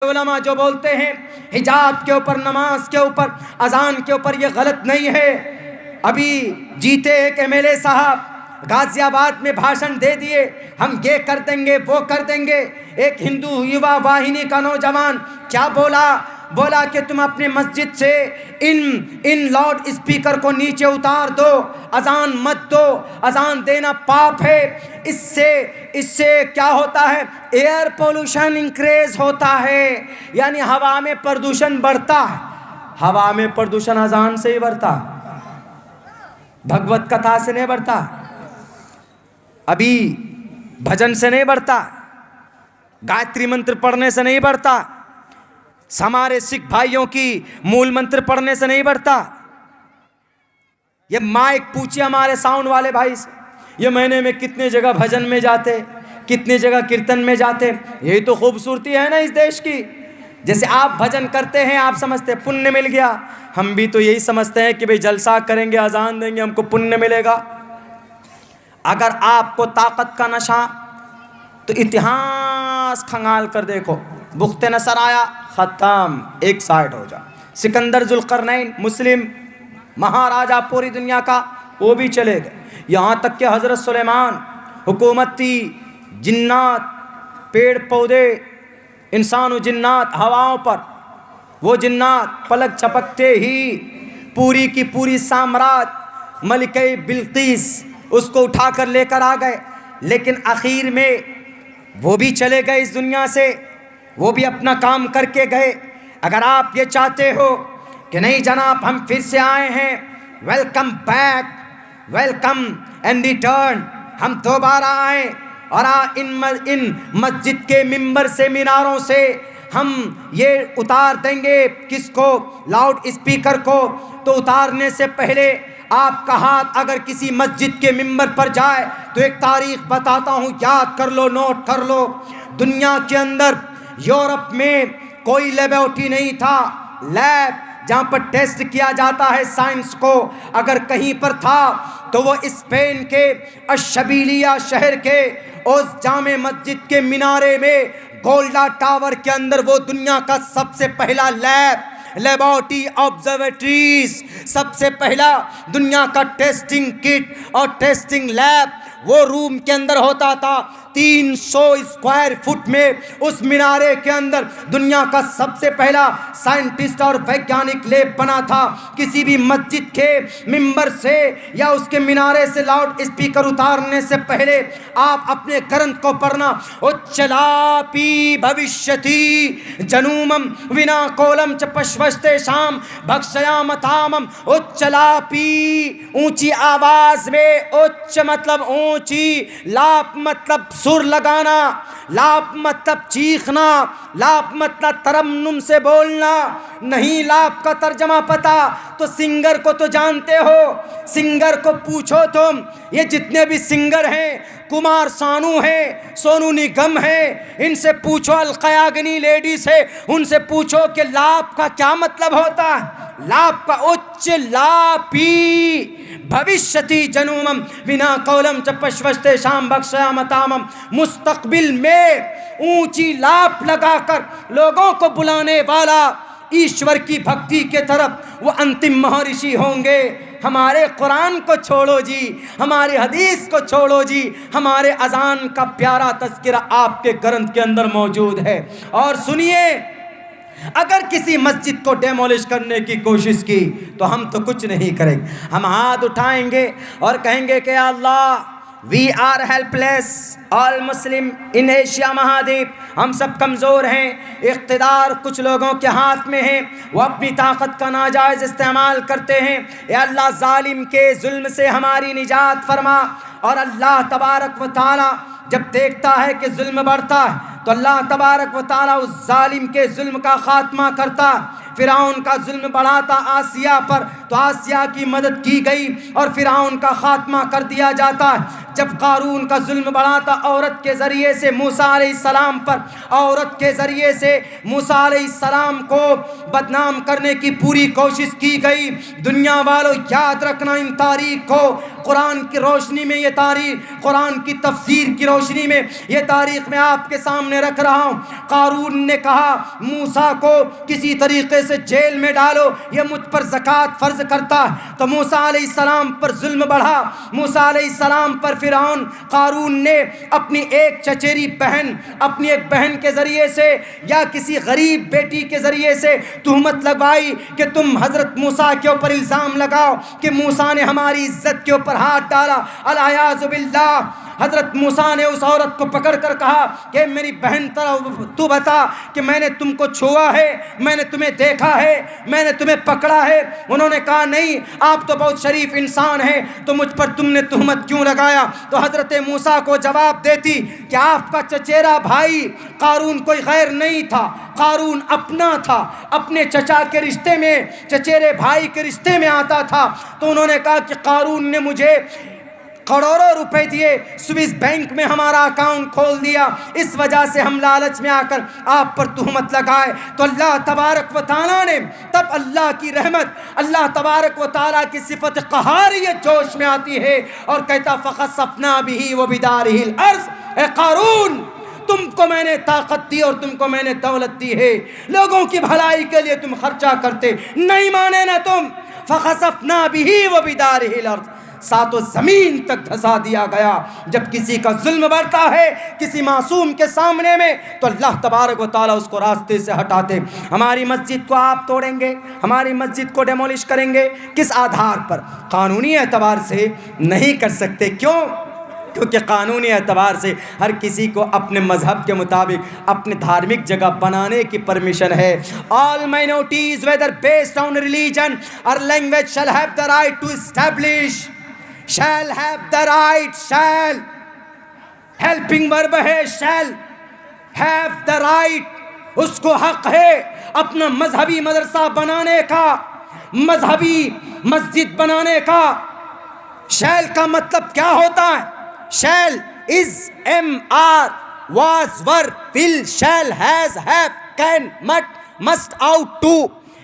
علماء جو بولتے ہیں حجاب کے اوپر، نماز کے اوپر، اذان کے اوپر، یہ غلط نہیں ہے۔ ابھی جیتے ایک ایم ایل اے صاحب غازی آباد میں بھاشن دے دیے، ہم یہ کر دیں گے وہ کر دیں گے۔ ایک ہندو یووا واہنی کا نوجوان کیا بولا کہ تم اپنے مسجد سے ان لاؤڈ اسپیکر کو نیچے اتار دو، اذان مت دو، اذان دینا پاپ ہے۔ اس سے کیا ہوتا ہے؟ ایئر پولوشن انکریز ہوتا ہے، یعنی ہوا میں پردوشن بڑھتا ہے۔ ہوا میں پردوشن اذان سے ہی بڑھتا، بھگوت کتھا سے نہیں بڑھتا، ابھی بھجن سے نہیں بڑھتا، گایتری منتر پڑھنے سے نہیں بڑھتا، ہمارے سکھ بھائیوں کی مول منتر پڑھنے سے نہیں بڑھتا۔ یہ مائک پوچھئے ہمارے ساؤنڈ والے بھائی سے، یہ مہینے میں کتنے جگہ بھجن میں جاتے، کتنے جگہ کیرتن میں جاتے۔ یہی تو خوبصورتی ہے نا اس دیش کی۔ جیسے آپ بھجن کرتے ہیں، آپ سمجھتے ہیں پنیہ مل گیا، ہم بھی تو یہی سمجھتے ہیں کہ بھئی جلسہ کریں گے، اذان دیں گے، ہم کو پنیہ ملے گا۔ اگر آپ کو طاقت کا نشہ، تو اتہاس کھنگال کر دیکھو، بخت نصر آیا، ختم، ایک سائٹ ہو جا۔ سکندر ذوالقرنین مسلم مہاراجہ پوری دنیا کا، وہ بھی چلے گئے۔ یہاں تک کہ حضرت سلیمان حکومت تھی، جنات، پیڑ پودے، انسان و جنات ہواؤں پر، وہ جنات پلک چھپکتے ہی پوری کی پوری سامراج ملکہ بلقیس اس کو اٹھا کر لے کر آ گئے۔ لیکن آخر میں وہ بھی چلے گئے اس دنیا سے، وہ بھی اپنا کام کر کے گئے۔ اگر آپ یہ چاہتے ہو کہ نہیں جناب ہم پھر سے آئے ہیں، welcome back, welcome and return, ہم دوبارہ آئیں اور ان مسجد کے ممبر سے، میناروں سے ہم یہ اتار دیں گے، کس کو؟ لاؤڈ اسپیکر کو۔ تو اتارنے سے پہلے آپ کا ہاتھ اگر کسی مسجد کے ممبر پر جائے تو ایک تاریخ بتاتا ہوں، یاد کر لو، نوٹ کر لو۔ دنیا کے اندر یورپ میں کوئی لیبارٹری نہیں تھا، لیب جہاں پر ٹیسٹ کیا جاتا ہے سائنس کو، اگر کہیں پر تھا تو وہ اسپین کے اشبیلیہ شہر کے اس جامع مسجد کے مینارے میں، گولڈا ٹاور کے اندر، وہ دنیا کا سب سے پہلا لیبارٹری آبزرویٹریز، سب سے پہلا دنیا کا ٹیسٹنگ کٹ اور ٹیسٹنگ لیب وہ روم کے اندر ہوتا تھا۔ 300 اسکوائر فٹ میں اس مینارے کے اندر دنیا کا سب سے پہلا سائنٹسٹ اور ویگیانک لیب بنا تھا۔ کسی بھی مسجد کے ممبر سے یا اس کے مینارے سے لاؤڈ اسپیکر اتارنے سے پہلے آپ اپنے گرنتھ کو پڑھنا، اچلاپی بھوشیتی جنومم ونا کولم چ پشوشتے شام بھکشیامتامم۔ اچلاپی اونچی آواز میں، اچ مطلب اونچی، لاپ مطلب سر لگانا، لاپ مطلب چیخنا، لاپ مطلب ترنم سے بولنا۔ نہیں لاپ کا ترجمہ پتا تو سنگر کو تو جانتے ہو، سنگر کو پوچھو تم، یہ جتنے بھی سنگر ہیں، کمار سانو ہے، سونو نگم ہے، ان سے پوچھو، القیاگنی لیڈیز ہے، ان سے پوچھو کہ لاپ کا کیا مطلب ہوتا ہے۔ لاپ کا اچ لاپی بھوشیتی جنومم ونا کولم چ پشوشتے شام بھکشیامتامم۔ مستقبل میں اونچی لاپ لگا کر لوگوں کو بلانے والا ایشور کی بھکتی کے طرف وہ انتم مہارشی ہوں گے۔ ہمارے قرآن کو چھوڑو جی، ہماری حدیث کو چھوڑو جی، ہمارے اذان کا پیارا تذکرہ آپ کے گرنتھ کے اندر موجود ہے۔ اور سنیے، اگر کسی مسجد کو ڈیمولش کرنے کی کوشش کی تو ہم تو کچھ نہیں کریں گے، ہم ہاتھ اٹھائیں گے اور کہیں گے کہ اللہ we are helpless, all Muslim in Asia مہادیپ، ہم سب کمزور ہیں، اقتدار کچھ لوگوں کے ہاتھ میں ہے، وہ اپنی طاقت کا ناجائز استعمال کرتے ہیں۔ اے اللہ ظالم کے ظلم سے ہماری نجات فرما۔ اور اللہ تبارک و تعالی جب دیکھتا ہے کہ ظلم بڑھتا ہے تو اللہ تبارک و تعالی اس ظالم کے ظلم کا خاتمہ کرتا۔ فرعون کا ظلم بڑھاتا آسیہ پر تو آسیہ کی مدد کی گئی اور فرعون کا خاتمہ کر دیا جاتا ہے۔ جب قارون کا ظلم بڑھاتا عورت کے ذریعے سے موسیٰ علیہ السلام پر، عورت کے ذریعے سے موسیٰ علیہ السلام کو بدنام کرنے کی پوری کوشش کی گئی۔ دنیا والوں یاد رکھنا ان تاریخ کو، قرآن کی روشنی میں یہ تاریخ، قرآن کی تفسیر کی روشنی میں یہ تاریخ میں آپ کے سامنے رکھ رہا ہوں۔ قارون نے کہا موسیٰ کو کسی طریقے سے جیل میں ڈالو، یہ مجھ پر زکوٰۃ فرض کرتا ہے۔ تو موسیٰ علیہ السلام پر ظلم بڑھا، موسیٰ علیہ السلام پر فرعون قارون نے اپنی ایک چچیری بہن، اپنی ایک بہن کے ذریعے سے یا کسی غریب بیٹی کے ذریعے سے تہمت لگوائی کہ تم حضرت موسیٰ کے اوپر الزام لگاؤ کہ موسیٰ نے ہماری عزت کے اوپر ہاتھ ڈالا، الیاذ باللہ۔ حضرت موسیٰ نے اس عورت کو پکڑ کر کہا کہ میری بہن تو بتا کہ میں نے تم کو چھوا ہے، میں نے تمہیں دیکھا ہے، میں نے تمہیں پکڑا ہے؟ انہوں نے کہا نہیں، آپ تو بہت شریف انسان ہیں، تو مجھ پر تم نے تہمت کیوں لگایا؟ تو حضرت موسیٰ کو جواب دیتی کہ آپ کا چچیرا بھائی قارون کوئی غیر نہیں تھا، قارون اپنا تھا، اپنے چچا کے رشتے میں، چچیرے بھائی کے رشتے میں آتا تھا۔ تو انہوں نے کہا کہ قارون نے مجھے کروڑوں روپے دیے، سوئس بینک میں ہمارا اکاؤنٹ کھول دیا، اس وجہ سے ہم لالچ میں آ کر آپ پر تہمت لگائے۔ تو اللہ تبارک و تعالیٰ نے تب اللہ کی رحمت، اللہ تبارک و تعالیٰ کی صفت قہاریت جوش میں آتی ہے اور کہتا فخسفنا بہ وبدارہ الارض، اے قارون تم کو میں نے طاقت دی اور تم کو میں نے دولت دی ہے، لوگوں کی بھلائی کے لیے تم خرچہ کرتے، نہیں مانے نا تم۔ فخسفنا بہ وبدارہ الارض، ساتوں زمین تک دھسا دیا گیا۔ جب کسی کا ظلم بڑھتا ہے کسی معصوم کے سامنے میں تو اللہ تبارک و تعالیٰ اس کو راستے سے ہٹاتے۔ ہماری مسجد کو آپ توڑیں گے، ہماری مسجد کو ڈیمولش کریں گے، کس آدھار پر؟ قانونی اعتبار سے نہیں کر سکتے۔ کیوں؟ کیونکہ قانونی اعتبار سے ہر کسی کو اپنے مذہب کے مطابق اپنے دھارمک جگہ بنانے کی پرمیشن ہے۔ All minorities whether based on religion or language shall have the right to establish، shall have the right، shall helping verb ہے، shall have the right، اس کو حق ہے اپنا مذہبی مدرسہ بنانے کا، مذہبی مسجد بنانے کا۔ shall کا مطلب کیا ہوتا ہے؟ shall is M-R was were will shall has have can must out to،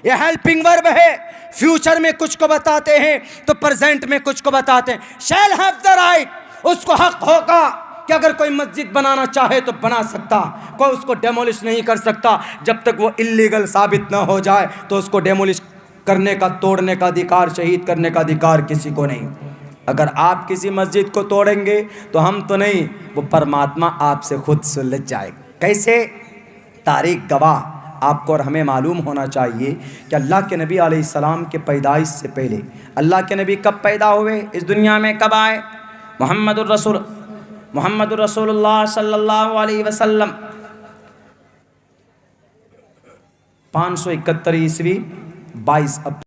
یہ helping verb ہے۔ فیوچر میں کچھ کو بتاتے ہیں تو پریزنٹ میں کچھ کو بتاتے ہیں۔ shall have the right، اس کو حق ہوگا کہ اگر کوئی مسجد بنانا چاہے تو بنا سکتا، کوئی اس کو ڈیمولش نہیں کر سکتا جب تک وہ اللیگل ثابت نہ ہو جائے۔ تو اس کو ڈیمولش کرنے کا، توڑنے کا ادھیکار، شہید کرنے کا ادھیکار کسی کو نہیں۔ اگر آپ کسی مسجد کو توڑیں گے تو ہم تو نہیں، وہ پرماتما آپ سے خود سلجھ جائے گا۔ کیسے؟ تاریخ گواہ آپ کو اور ہمیں معلوم ہونا چاہیے کہ اللہ کے نبی علیہ السلام کے پیدائش سے پہلے، اللہ کے نبی کب پیدا ہوئے، اس دنیا میں کب آئے؟ محمد الرسول اللہ صلی اللہ علیہ وسلم 571 عیسوی 22 اب